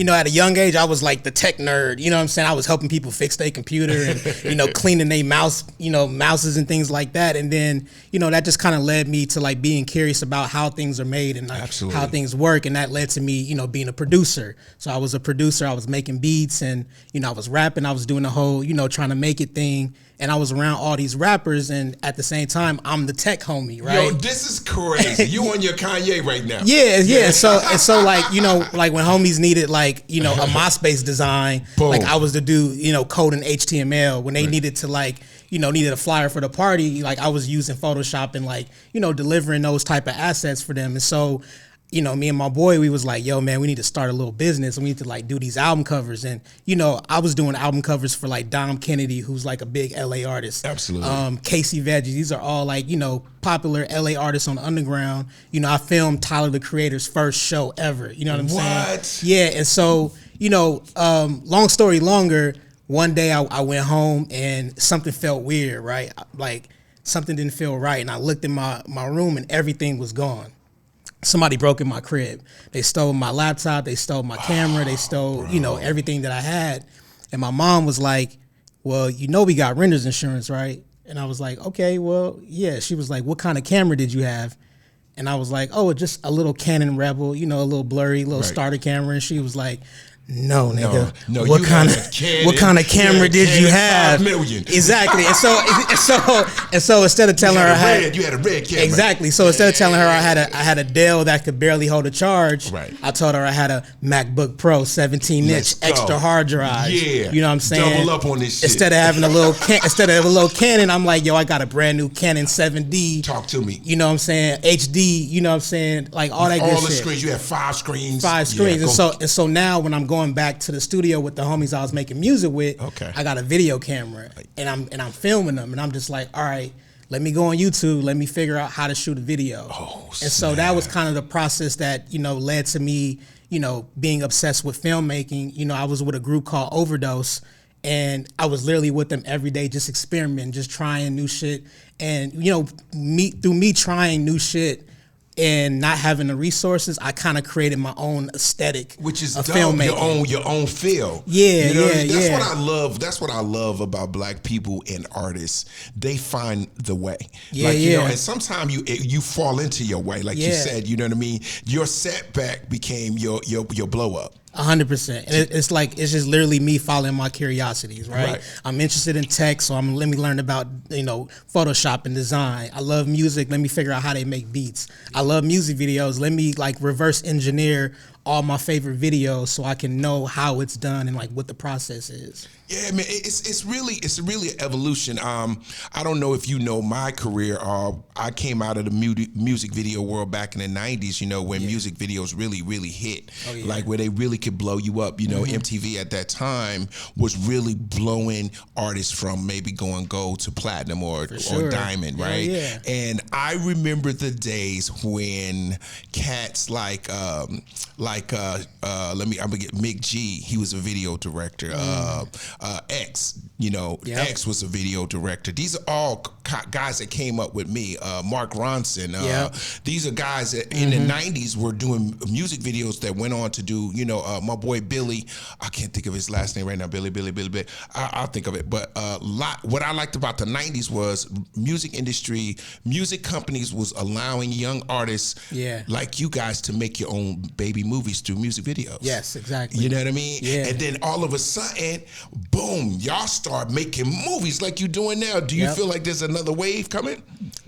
you know, at a young age, I was like the tech nerd. You know what I'm saying? I was helping people fix their computer and, you know, cleaning their mouses and things like that. And then, you know, that just kind of led me to like being curious about how things are made and like how things work. And that led to me, you know, being a producer. So I was a producer. I was making beats and, you know, I was rapping. I was doing the whole, you know, trying to make it thing. And I was around all these rappers, and at the same time, I'm the tech homie, right? Yo, this is crazy. You on your Kanye right now. Yeah. So like, you know, like when homies needed like, you know, a MySpace design, like I was the dude, you know, coding HTML. When they needed to like, you know, needed a flyer for the party, like I was using Photoshop and like, you know, delivering those type of assets for them. And so, you know, me and my boy, we was like, yo, man, we need to start a little business and we need to like do these album covers. And, you know, I was doing album covers for like Dom Kennedy, who's like a big LA artist. Absolutely. Casey Veggie. These are all like, you know, popular LA artists on the underground. You know, I filmed Tyler, the Creator's first show ever. You know what I'm saying? Yeah. And so, you know, long story longer, one day I went home and something felt weird, right? Like something didn't feel right. And I looked in my room and everything was gone. Somebody broke in my crib. They stole my laptop. They stole my camera. They stole, you know, everything that I had. And my mom was like, well, you know, we got renter's insurance, right? And I was like, okay, well, yeah. She was like, what kind of camera did you have? And I was like, oh, just a little Canon Rebel, you know, a little blurry, little starter camera. And she was like, no, nigga. No, what kind of camera did you have? 5 million. Exactly. And so instead of telling her you had a red camera. Exactly. So instead of telling her I had a Dell that could barely hold a charge, I told her I had a MacBook Pro 17-inch extra hard drive. Yeah. You know what I'm saying? Double up on this shit. Instead of having a little Canon, I'm like, yo, I got a brand new Canon 7D. Talk to me. You know what I'm saying? HD, you know what I'm saying? Like all that good shit. All the screens. You have 5 screens. 5 screens. And so now when I'm going back to the studio with the homies I was making music with, I got a video camera and I'm filming them and I'm just like, all right, let me go on YouTube, let me figure out how to shoot a video. And so that was kind of the process that, you know, led to me, you know, being obsessed with filmmaking. You know, I was with a group called Overdose and I was literally with them every day, just experimenting, just trying new shit. And, you know, through me trying new shit and not having the resources, I kind of created my own aesthetic, which is of dope, filmmaking. your own feel. Yeah, you know, that's yeah. what I love. That's what I love about Black people and artists. They find the way. You know, and sometimes you fall into your way, like you said. You know what I mean? Your setback became your blow up. 100%. And it's like, it's just literally me following my curiosities, right? I'm interested in tech, so let me learn about, you know, Photoshop and design. I love music. Let me figure out how they make beats. I love music videos. Let me like reverse engineer all my favorite videos so I can know how it's done and like what the process is. Yeah, man, it's really an evolution. I don't know if you know my career. I came out of the music video world back in the 90s, you know, when music videos really hit. Like where they really could blow you up. You know, MTV at that time was really blowing artists from maybe going gold to platinum or diamond, right? And I remember the days when cats I'm gonna get Mick G, he was a video director. X, you know, X was a video director. These are all guys that came up with me. Mark Ronson. These are guys that in the 90s were doing music videos that went on to do, you know, my boy Billy, I can't think of his last name right now, Billy. I'll think of it. But what I liked about the 90s was music industry, music companies was allowing young artists like you guys to make your own baby movies through music videos. Yes, exactly. You know what I mean? And then all of a sudden, boom, y'all start making movies like you're doing now. Do you feel like there's another wave coming?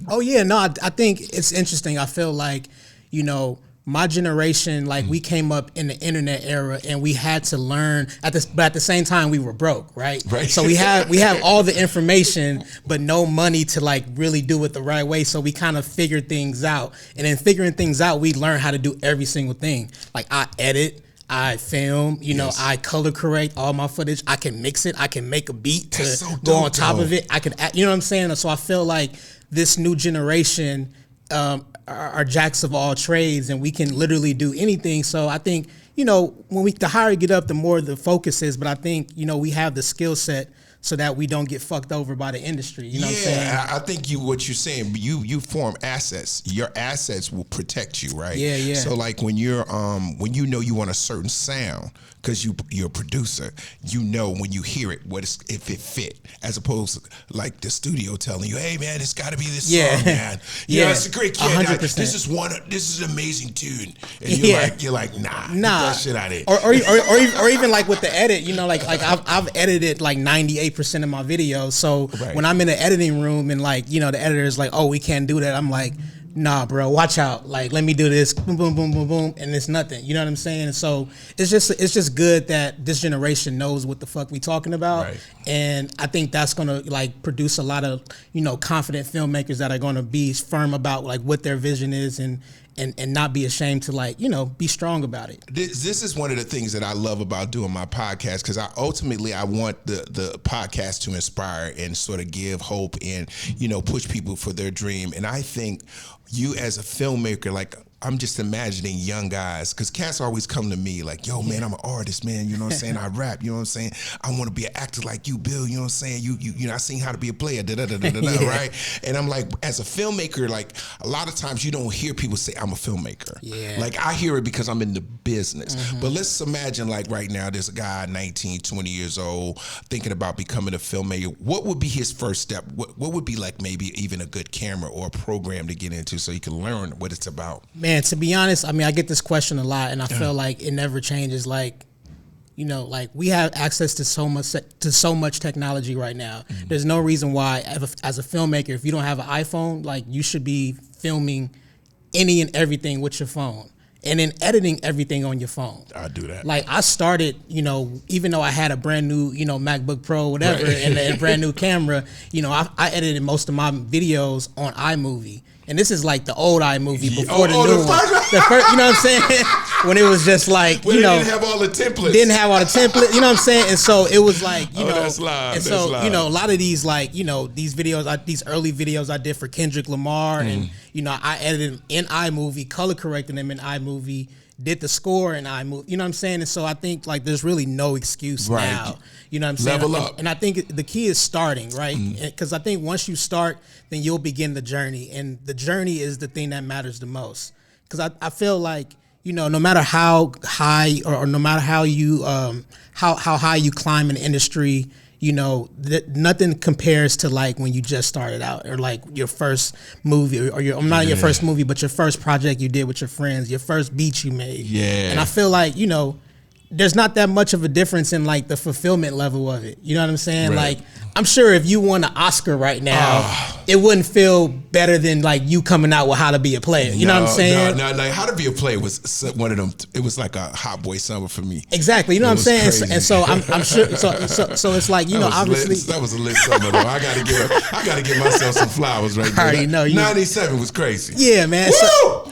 Oh yeah, no, I think it's interesting. I feel like, you know, my generation, like we came up in the internet era and we had to learn but at the same time we were broke, right? So we have all the information but no money to like really do it the right way. So we kind of figured things out. And in figuring things out, we learned how to do every single thing. Like I edit, I film, you know, I color correct all my footage. I can mix it. I can make a beat to go on top of it. I can, you know what I'm saying? So I feel like this new generation are jacks of all trades and we can literally do anything. So I think, you know, the higher you get up, the more the focus is. But I think, you know, we have the skill set so that we don't get fucked over by the industry. You know what I'm saying? I think what you're saying, you form assets. Your assets will protect you, right? Yeah. So like when you're when you know you want a certain sound, because you're a producer, you know when you hear it if it fit, as opposed to like the studio telling you, hey man, it's got to be this song, man. You know, it's a great kid. 100%. This is an amazing tune, and you're like nah, get that shit out of it. Or even like with the edit, you know, like I've edited like 98% of my videos. So when I'm in the editing room and like, you know, the editor is like, oh, we can't do that, I'm like, nah, bro, watch out. Like, let me do this, boom, boom, boom, boom, boom, and it's nothing. You know what I'm saying? So it's just good that this generation knows what the fuck we talking about, and I think that's gonna like produce a lot of, you know, confident filmmakers that are gonna be firm about like what their vision is and not be ashamed to like, you know, be strong about it. This is one of the things that I love about doing my podcast, because I want the podcast to inspire and sort of give hope and, you know, push people for their dream. And I think you as a filmmaker, like, I'm just imagining young guys, because cats always come to me like, yo, man, I'm an artist, man. You know what I'm saying? I rap, you know what I'm saying? I want to be an actor like you, Bill. You know what I'm saying? You know, I seen how to be a player, right? And I'm like, as a filmmaker, like, a lot of times you don't hear people say, I'm a filmmaker. Yeah. Like, I hear it because I'm in the business. Mm-hmm. But let's imagine, like, right now, there's a guy, 19, 20 years old, thinking about becoming a filmmaker. What would be his first step? What would be, like, maybe even a good camera or a program to get into so he can learn what it's about? Man, to be honest, I mean, I get this question a lot, and I feel like it never changes. Like, you know, like we have access to so much technology right now. Mm-hmm. There's no reason why, as a filmmaker, if you don't have an iPhone, like you should be filming any and everything with your phone, and then editing everything on your phone. I do that. Like I started, you know, even though I had a brand new, you know, MacBook Pro, whatever, and a brand new camera, you know, I edited most of my videos on iMovie. And this is like the old iMovie before the new one. The first, you know what I'm saying? When it was just like, you know, didn't have all the templates. Didn't have all the templates, you know what I'm saying? And so it was like, you know, that's live. And so, you know, a lot of these, like, you know, these videos, these early videos I did for Kendrick Lamar, and, you know, I edited them in iMovie, color corrected them in iMovie, did the score in iMovie, you know what I'm saying? And so I think like there's really no excuse now. You know what I'm saying? Level up. And I think the key is starting, right? Because I think once you start, then you'll begin the journey. And the journey is the thing that matters the most. Because I feel like, you know, no matter how high or no matter how you how high you climb in the industry, you know, nothing compares to like when you just started out, or like your first movie, or your first movie, but your first project you did with your friends, your first beat you made. Yeah. And I feel like, you know, there's not that much of a difference in like the fulfillment level of it. You know what I'm saying? Right. Like, I'm sure if you won an Oscar right now, it wouldn't feel better than like you coming out with How to Be a Player. You know what I'm saying? No, like How to Be a Player was one of them. It was like a hot boy summer for me. Exactly. You know what I'm saying? Crazy. And so I'm sure. So it's like, you know, obviously that was a lit summer though. I gotta give myself some flowers right there. I already know. 97 was crazy. Yeah, man.